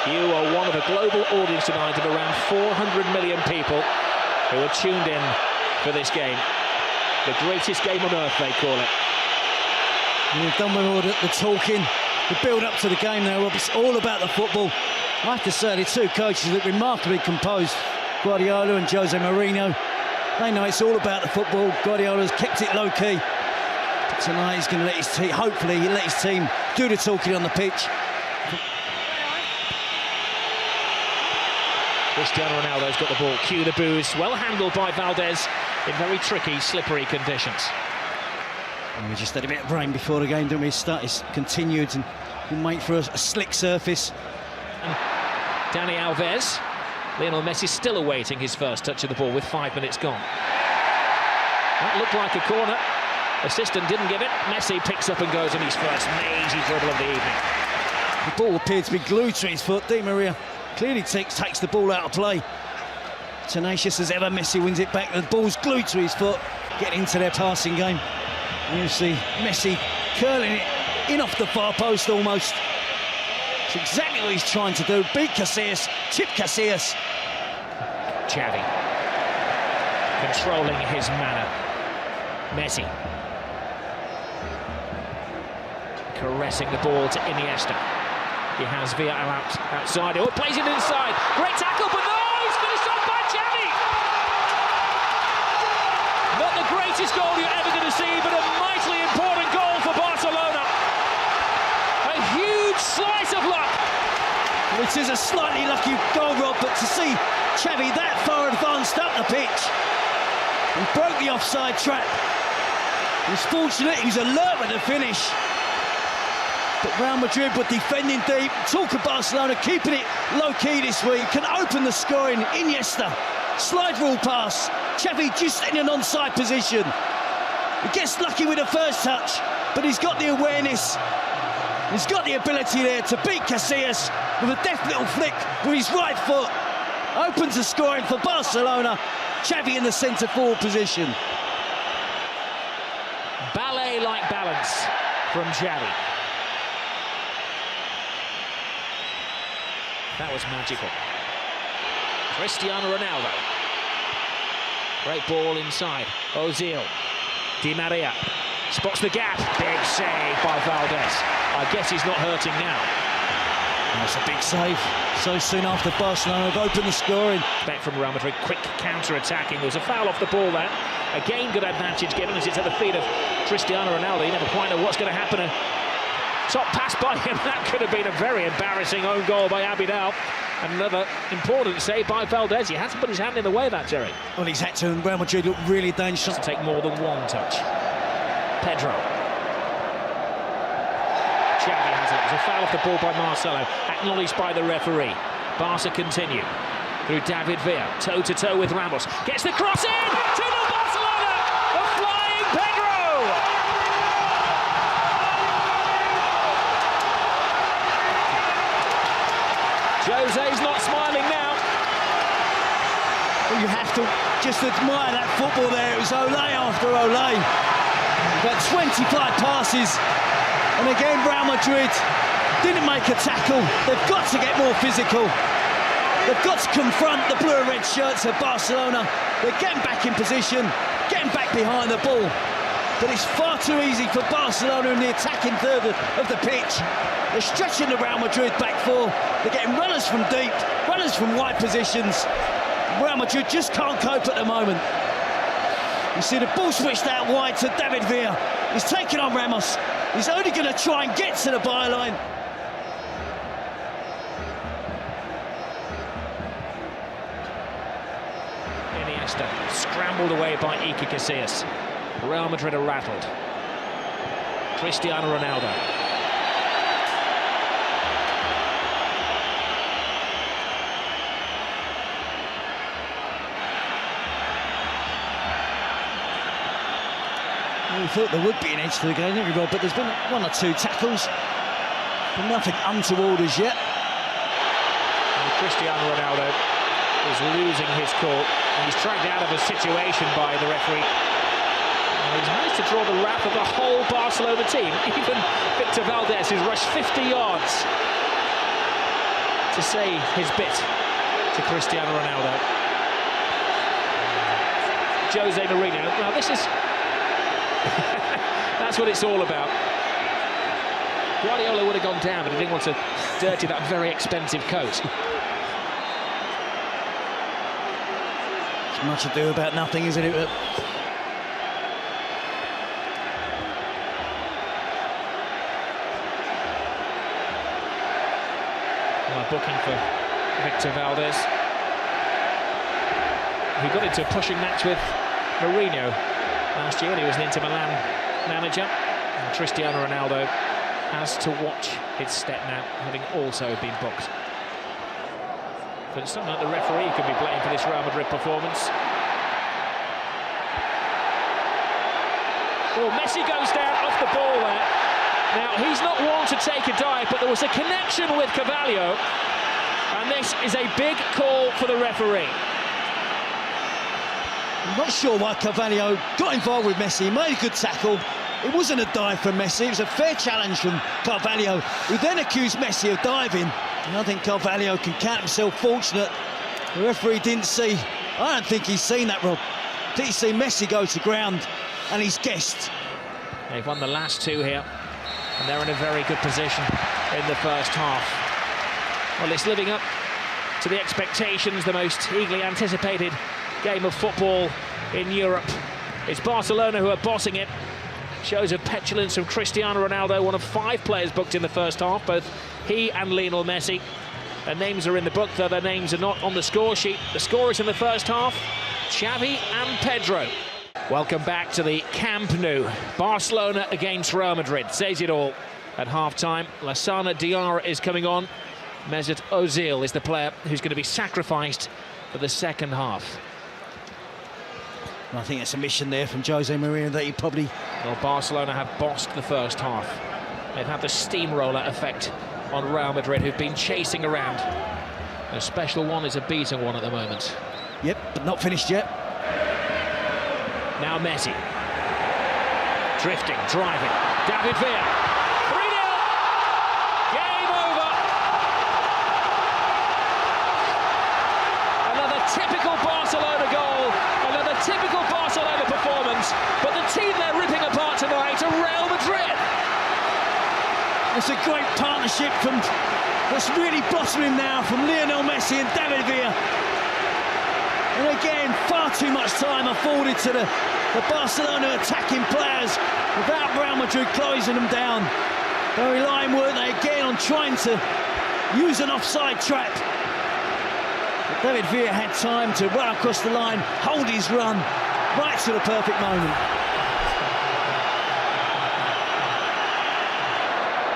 You are one of a global audience tonight of around 400 million people who are tuned in for this game. The greatest game on earth, they call it. We've done with all the talking, the build-up to the game now. It's all about the football. I have to say, the two coaches look remarkably composed, Guardiola and Jose Mourinho. They know it's all about the football. Guardiola's kept it low-key. Tonight he's going to let his team, hopefully he'll let his team do the talking on the pitch. Cristiano Ronaldo's got the ball. Cue the boos. Well handled by Valdez in very tricky, slippery conditions. And we just had a bit of rain before the game, didn't we? It's continued and we'll wait for a slick surface. And Dani Alves. Lionel Messi still awaiting his first touch of the ball with 5 minutes gone. That looked like a corner. Assistant didn't give it. Messi picks up and goes on his first mazy dribble of the evening. The ball appeared to be glued to his foot. Di Maria clearly takes the ball out of play. Tenacious as ever, Messi wins it back. The ball's glued to his foot. Get into their passing game. And you see Messi curling it in off the far post almost. It's exactly what he's trying to do. Beat Casillas, chip Casillas. Xavi controlling his manner. Messi caressing the ball to Iniesta. He has Villa outside. Oh, plays it inside. Great tackle, but no, he's finished off by Xavi. Not the greatest goal you're ever going to see, but a mightily important goal for Barcelona. A huge slice of luck. It is a slightly lucky goal, Rob, but to see Xavi that far advanced up the pitch and broke the offside trap. He was fortunate, he was alert with the finish. But Real Madrid were defending deep. Talk of Barcelona keeping it low-key this week. Can open the scoring. Iniesta, slide rule pass. Xavi just in an onside position. He gets lucky with the first touch, but he's got the awareness. He's got the ability there to beat Casillas with a deft little flick with his right foot. Opens the scoring for Barcelona. Xavi in the centre-forward position. Ballet-like balance from Xavi. That was magical. Cristiano Ronaldo. Great ball inside. Ozil. Di Maria spots the gap. Big save by Valdez. I guess he's not hurting now. That's a big save. So soon after Barcelona have opened the scoring. Back from Real Madrid, quick counter-attacking. There was a foul off the ball there. Again, good advantage given as it's at the feet of Cristiano Ronaldo. You never quite know what's going to happen. Top pass by him. That could have been a very embarrassing own goal by Abidal. Another important save by Valdez. He had to put his hand in the way of that, Jerry. Well, he's had to, and Real Madrid look really dangerous. To take more than one touch. Pedro. Xavi has it. There's a foul off the ball by Marcelo, acknowledged by the referee. Barca continue through David Villa, toe-to-toe with Ramos. Gets the cross in! 2-0 Barcelona! A flying Pedro! Jose's not smiling now. Well, you have to just admire that football there. It was Olé after Olé. About 25 passes. And again, Real Madrid didn't make a tackle. They've got to get more physical. They've got to confront the blue and red shirts of Barcelona. They're getting back in position, getting back behind the ball. But it's far too easy for Barcelona in the attacking third of the pitch. They're stretching the Real Madrid back four. They're getting runners from deep, runners from wide positions. Real Madrid just can't cope at the moment. You see the ball switched out wide to David Villa. He's taking on Ramos. He's only going to try and get to the byline. Iniesta scrambled away by Iker Casillas. Real Madrid are rattled. Cristiano Ronaldo. We thought there would be an edge to the game, didn't we, Rob? But there's been one or two tackles, but nothing untoward as yet. And Cristiano Ronaldo is losing his cool. And he's dragged out of a situation by the referee. And he's managed to draw the wrath of the whole Barcelona team. Even Victor Valdez, who's rushed 50 yards to say his bit to Cristiano Ronaldo. Jose Mourinho. Now this is that's what it's all about. Guardiola would have gone down, but he didn't want to dirty that very expensive coat. It's much ado about nothing, isn't it? Booking for Victor Valdez, who got into a pushing match with Mourinho last year when he was an Inter Milan manager. And Cristiano Ronaldo has to watch his step now, having also been booked. But it's not like the referee could be blamed for this Real Madrid performance. Oh, Messi goes down off the ball there. Now, he's not one to take a dive, but there was a connection with Carvalho, and this is a big call for the referee. I'm not sure why Carvalho got involved with Messi. He made a good tackle. It wasn't a dive from Messi, it was a fair challenge from Carvalho, who then accused Messi of diving. And I think Carvalho can count himself fortunate. The referee didn't see, I don't think he's seen that, Rob. I think he's seen Messi go to ground, and he's guessed. They've won the last two here, and they're in a very good position in the first half. Well, it's living up to the expectations, the most eagerly anticipated game of football in Europe. It's Barcelona who are bossing it. Shows of petulance from Cristiano Ronaldo, one of 5 players booked in the first half, both he and Lionel Messi. Their names are in the book, though their names are not on the score sheet. The scorers in the first half, Xavi and Pedro. Welcome back to the Camp Nou. Barcelona against Real Madrid. Says it all at half-time. Lassana Diarra is coming on. Mesut Ozil is the player who's going to be sacrificed for the second half. I think it's a mission there from Jose Mourinho that he probably... Well, Barcelona have bossed the first half. They've had the steamroller effect on Real Madrid, who've been chasing around. A special one is a beaten one at the moment. Yep, but not finished yet. Now Messi. Drifting, driving. David Villa. 3-0. Game over. Another typical Barcelona goal. Another typical Barcelona performance. But the team they're ripping apart tonight are Real Madrid. It's a great partnership that's really blossoming now from Lionel Messi and David Villa. And again, far too much time afforded to the Barcelona attacking players without Real Madrid closing them down. They're relying, weren't they, again on trying to use an offside trap. But David Villa had time to run across the line, hold his run, right to the perfect moment.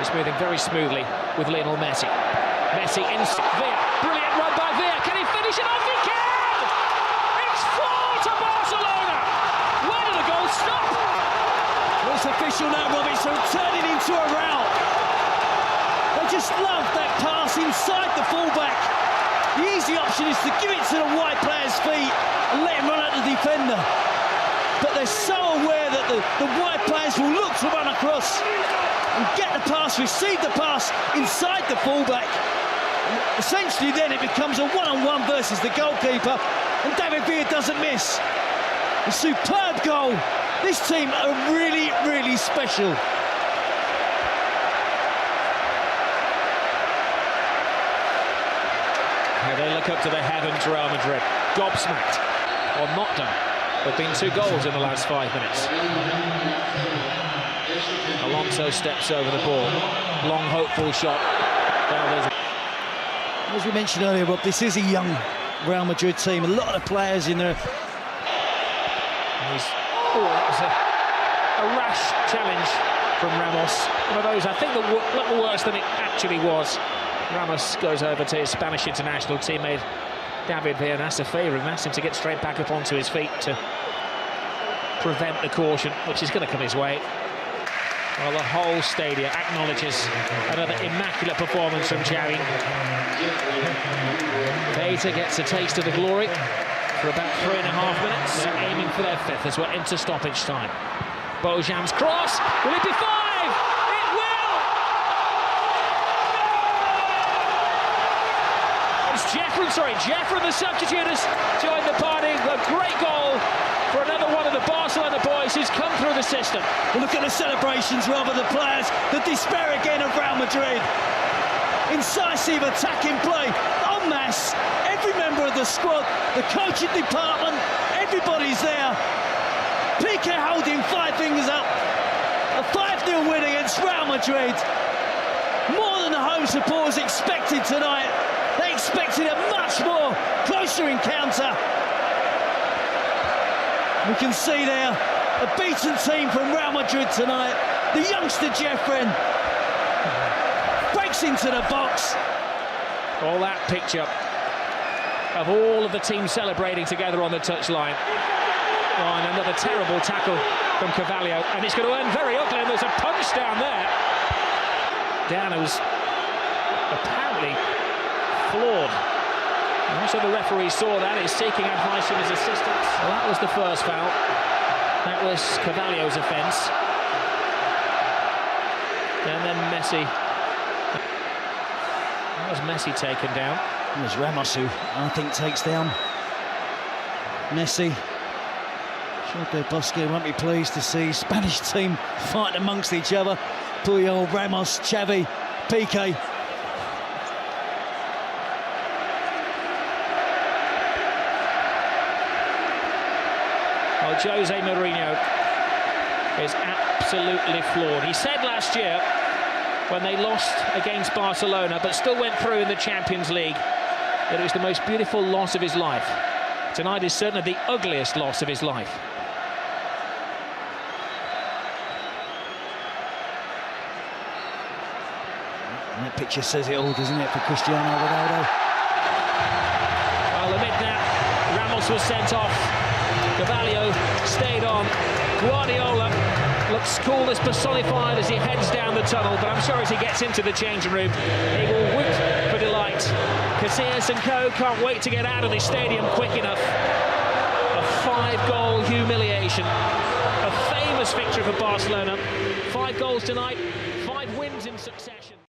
It's moving very smoothly with Lionel Messi. Messi in Villa. Brilliant run by Villa. Can he finish it off? He can! It's 4 to Barcelona! Where did the goal stop? Well, it's official now, Robbie, so turning into a rout. They just love that pass inside the fullback. The easy option is to give it to the wide player's feet and let him run at the defender. But they're so aware that the wide players will look to run across and get the pass, receive the pass inside the fullback. And essentially then it becomes a one-on-one versus the goalkeeper, and David Villa doesn't miss. A superb goal. This team are really, really special. Now they look up to the heavens, Real Madrid. Gobsmacked, or not done. There have been 2 goals in the last 5 minutes. Alonso steps over the ball. Long, hopeful shot. As we mentioned earlier, Rob, this is a young Real Madrid team. A lot of players in there. That was a rash challenge from Ramos. One of those, I think, that looked worse than it actually was. Ramos goes over to his Spanish international teammate David Villa and asks a favour and asks him to get straight back up onto his feet to prevent the caution, which is going to come his way. Well, the whole stadium acknowledges another immaculate performance from Xavi. Beta gets a taste of the glory for about 3.5 minutes, aiming for their 5th as we're into stoppage time. Bojan's cross, will it be 5? It will! It's Jeffren, the substitute, has joined the party. A great goal for another one of the Barcelona boys who's come through the system. Well, look at the celebrations, rather the players, the despair again of Real Madrid. Incisive attacking play, en masse, every member of the squad, the coaching department, everybody's there. Piqué holding 5 fingers up. A 5-0 win against Real Madrid. More than the home supporters expected tonight. They expected a much more closer encounter. We can see there a beaten team from Real Madrid tonight. The youngster Jeffren breaks into the box. All that picture of all of the team celebrating together on the touchline. Oh, and another terrible tackle from Carvalho, and it's going to end very ugly, and there's a punch down there. Down, who was apparently floored. So the referee saw that, he's seeking advice from his assistants. Well, that was the first foul. That was Carvalho's offence. And then Messi. That was Messi taken down. It was Ramos who, I think, takes down Messi. Sure, Bosque won't be pleased to see Spanish team fighting amongst each other. Puyol, Ramos, Xavi, Piqué. Well, Jose Mourinho is absolutely flawed. He said last year, when they lost against Barcelona, but still went through in the Champions League, that it was the most beautiful loss of his life. Tonight is certainly the ugliest loss of his life. And that picture says it all, doesn't it, for Cristiano Ronaldo? Well, amid that, Ramos was sent off. Carvalho stayed on. Guardiola looks coolness personified as he heads down the tunnel, but I'm sure as he gets into the changing room, he will whoop for delight. Casillas and co can't wait to get out of this stadium quick enough. A 5-goal humiliation. A famous victory for Barcelona. 5 goals tonight, 5 wins in succession.